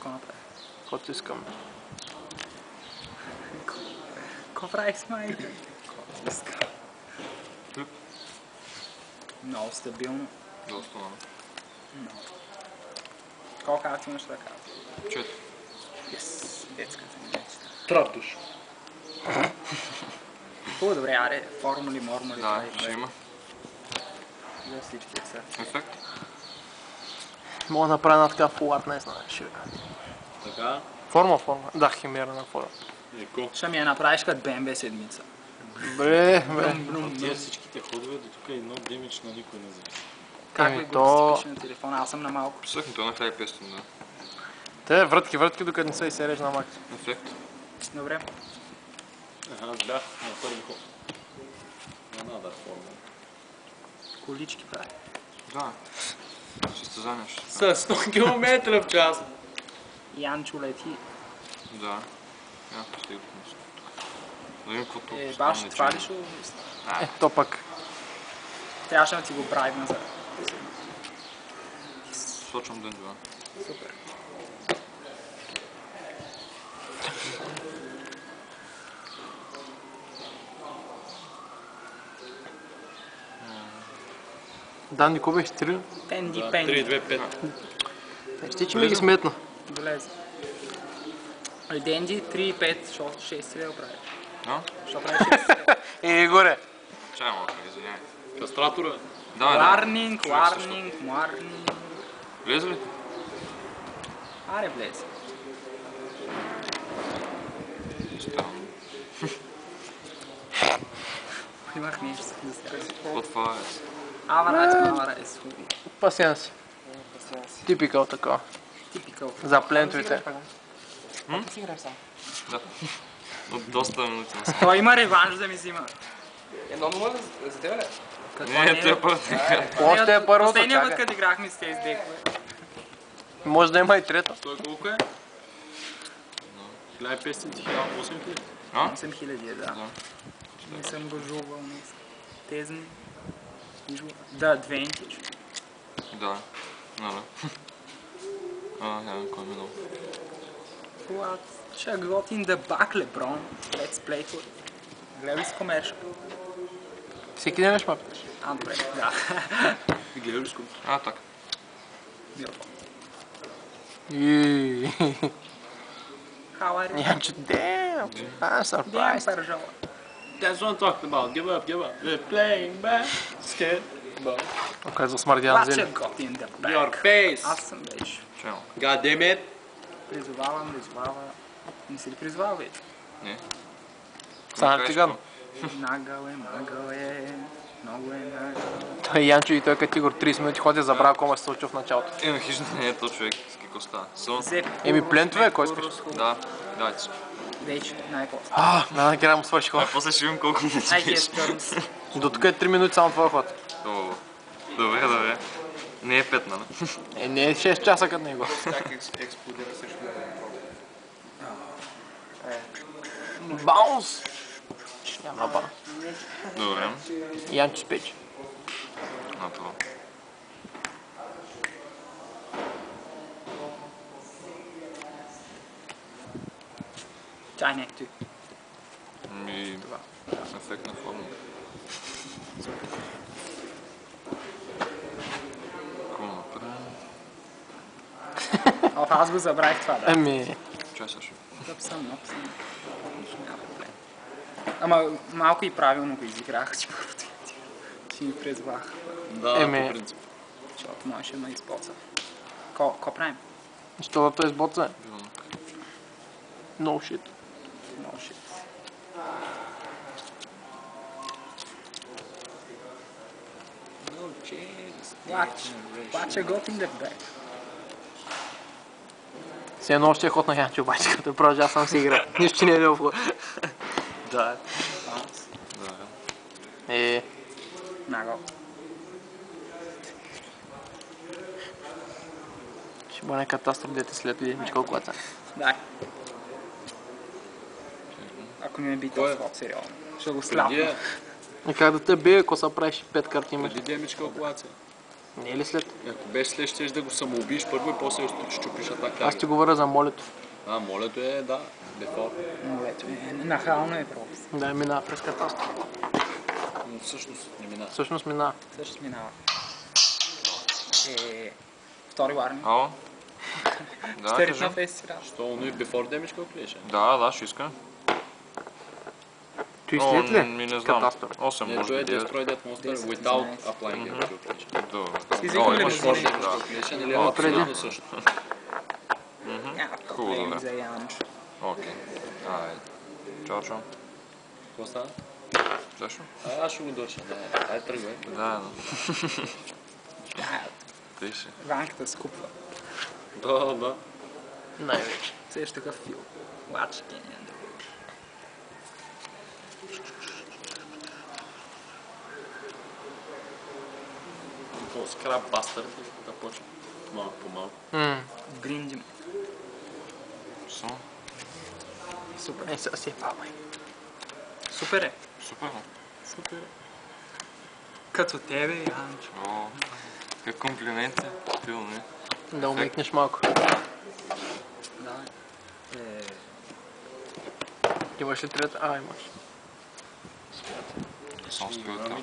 какво направи? Каквото искам. Какво правих с майка? Много стабилно. Доста много. Много. Колко карти имаш ръка? 4. Yes, детската ми мечта. Тратуш. Добре, аре, формули, мормули. Да, ще има. За всички са. Ефект. Мога да направя една така фуларт, не знам, ще видя. Така. Форма. Да, химерна форма. Еко. Ще ми я направиш като BMW седмица. Бре. От тия всичките ходове до тук едно демидж на никой не зависи. Как Еми, ли го то- пише на телефона? Аз съм на малко. Писахме това на 1500, да. Те вратки, докато не са и се реж на макс. Ефект. Добре. Аз бях на първи ход. Една да форма. Колички прави. Да. Състезания ще. С 100 км в час. Янчо лети. Да. Я постигнах нещо. Да видим какво тук. Баш, това ли ще го То пък. трябваше да ти го правим назад. Сочвам ден 2. Супер. Да, Нико беше 3. Пенди, Да, пенди. 3-2-5. Ще че ми ги сметна. Влезе. Денди 3-5, защото 6 лева прави. А? Що прави 6 лева? Чай Горе. малко, извиняй. Кастратора. Да, Warning, Човек също. warning. Влезе ли? Аре, влезе. Странно. Имах нещо да се кажа. Какво това е? Авара е схуби. Пасианс. Типикал такова. Типикал. За плентовете. Да. От доста минути на Той има реванш да ми взима. Едно нула за тебе ли? Какво Не, той е първо. Още е първото, Последния път, чакай. като играхме с тези декове. Може да има и трето. Той колко е? 1500, 8000. А? 8000, да. Да. Не съм го жувал, не съм. Тезни. Да, двентич. Да. Нали? Кой е минал? What? Check got in the back, LeBron. Let's play for it. Гледай с комершъл. Всеки ден ще мапиш. Добре, да. И гледа ли скуп? Така. How are you? Янчо, damn. I'm Damn, surprised. пържала. That's what I'm talking about. Give up. We're playing back. Scared. But Оказва смърдян What зеле. you got in the back? your face. Аз съм вече. Чай малко. God damn it. Призовава. Не си ли призвал вече? Не. Стана ти гадно. Нагъл е. Много е нагъл. Той Янчо и той като Игор 30 минути ходи, забравя какво се случва в началото. На хижда не е то човек. С какво става? Зеп. Еми плентове, кой искаш? Да. Давайте. Вече, най-после. На гера му свърши ход. После ще видим колко минути I get беше. turns. До тук е 3 минути само твоя ход. О, добре. Не е 5, нали? Не е 6 часа като него. Как експлодира срещу Баунс! Няма напа. Добре. Янчо спече. Направо. Чай някто. Ефектна форма. Какво направим? Аз го забравих това, да. Еми, Чай Сашо. Тъп съм. Няма проблем. Ама малко и правилно го изиграх, че първото ще ми презвах, Да, Еми. по принцип. защото можеше да ме използва. Ко правим? що да той сботва? Вилнак. No shit. No shit. No chance. Watch I got in the back. Все едно още е ход на Янчо, обаче като продължава сам си игра. Нищо не е бил в ход. Да. Да. Нагъл. Ще бъде катастроф, дете след видим колко е. Дай. Ако не ме би този ход, сериозно. Ще го слапна. Преди И как да те бие, ако са правиш 5 карти имаш? демидж калкулация. Не е ли след? Ако беше след, ще да го самоубиеш първо и после ще чупиш атака. Аз ти говоря за молето. Молето е, да, дефолт. Молето е нахално е просто. Да, минава през катастрофа. Но всъщност не мина. Всъщност минава. Също минава. Втори варни. Ало? Да, Ще кажи. ритна фестивал. Що, но и before damage колко лише? Да, ще искам. Той след ли? Ми не знам. Катастрофа. 8 Не, може то е би 9. Destroy That Monster without applying damage calculation. Добре. Изиквали Имаш бензина. може, да. Calculation или О, абсолютно също. Няма Хубаво, проблеми да. за Янчо. Окей. Айде. Чао, чао. Какво става? Защо? Аз ще го дърша, да. Ай, тръгвай. Да. Ти ще. Ванката скупва. Да. Най-вече. Сеш такъв фил. Watch Canyon. Какво, скрап бастър да почва. Малко по малко. Гриндим. Що? Супер. Е, сега си е памай. Супер е. Супер, бе. Супер е. Като тебе, Янчо. О, как комплименти. Фил, не? Да умекнеш малко. Да. Имаш ли трета? Имаш. Съм спил това.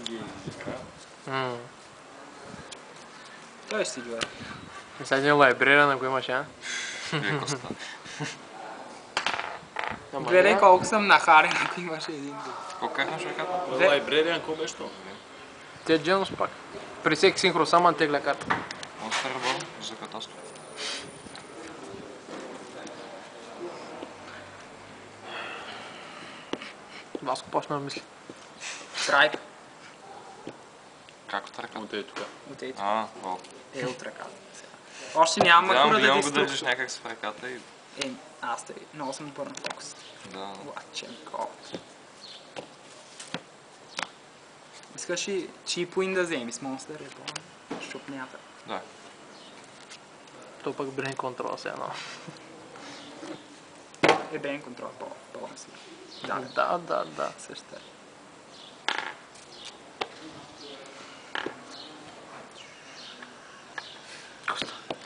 Той ще си гледа. Сега един лайбрера, на го имаш, а? Вие коста. Гледай колко съм нахарен, ако имаш един друг. Колко кахнаш ръката? Лайбрериан, какво беше то? Те е Дженус пак. При всеки синхро само тегля карта. Монстър бъл за катастрофа. Васко почна да мисли. Трайп. Как от ръката? От е тук. Отейте. Вол. Е от ръката. Още няма макура да Гледам го деструква. държиш някак с ръката и... Аз те много съм добър на фокус. Да. Лаченко. Искаш и чипуин да вземи с монстър и по щупнята. Да. То пък брейн контрол сега, но... Брейн контрол по-мисли. Да. Също е.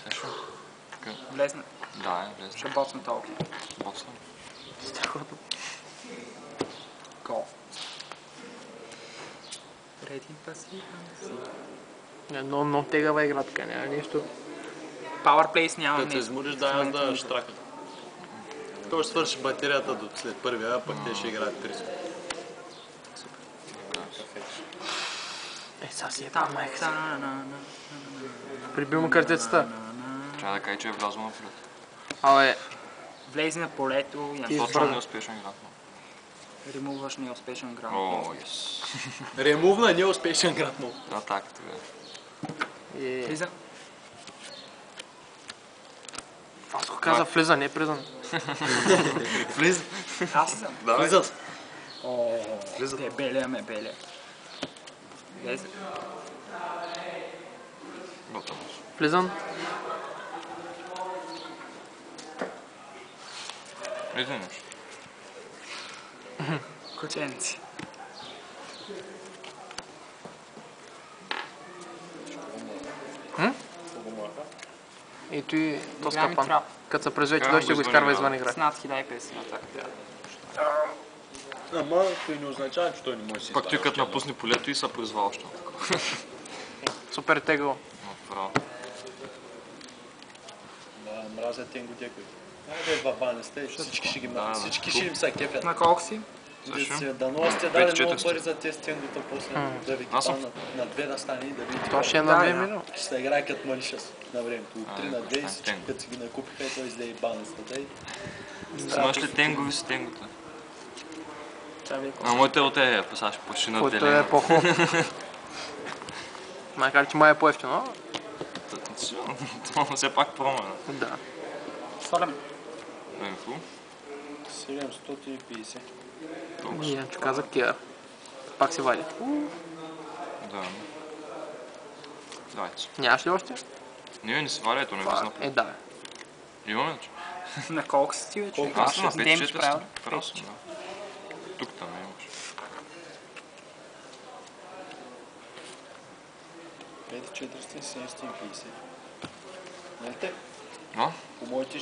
Също? Влезна. Да, влезна. Ще боцна толкова. Боцна. Страхотно. Гол. Реди пасивен си. Но тегава игра така, няма нищо. Powerplays няма Като се измориш, да, аз да штракат. Той ще свърши батерията до след първия, а пък те ще играят 30. Е, сега си е Там, памай. та-на-на-на. Прибил му картицата. Трябва да кажа, че е влязло на полето. Абе, Влези на полето и Точно неуспешен игра. ремуваш неуспешен град. О, ес. Ремувна неуспешен град му. Атака тогава. Влиза. Васко каза влиза, не призан. Влиза. Аз съм. Влизат. Белия ме белия. Влезе. Готово. Влизан. Извиниш. Кученци. Ето и то Играем скапан. трап. Като се произведе, Карам той го ще го извън изкарва игра. извън игра. С над 1500 атака трябва. Ама, той не означава, че той не може да си Пак той изкара като още напусне полето и се призвал още. Супер тегъл. Браво. Да, мразят тенго дековете. Айде в баня сте, всички ще ги Да, мразят. Всички ще им се кефят. На колко си? Дано сте дали много 5400. пари за тези тенгота, после да ви ги Аз съм. паднат на 2 да стане и да видите. То ще е на Да, 2 да. минути. Ще се играе като Малишас на времето. От 3 на 2 и да, всички тенго. като си ги накупиха и той излее и банестата. Имаш ли тенгови с тенгота? Трябва да А моите от е пасаж почти на Който е отделение. по-хубав. Макар че май е по-ефтино. Това все пак промо. Да. Солем. Инфо. 750. И Янчо каза кер. Пак се вади. Да. Давайте. Нямаш ли още? Не се валя, ето не влиза. Е, да. Имаме, че? На колко си ти вече? Аз съм на С демидж 5-400. правил? Правил съм, да. Тук там имаш. 5 400 750. Нали те? А? По моите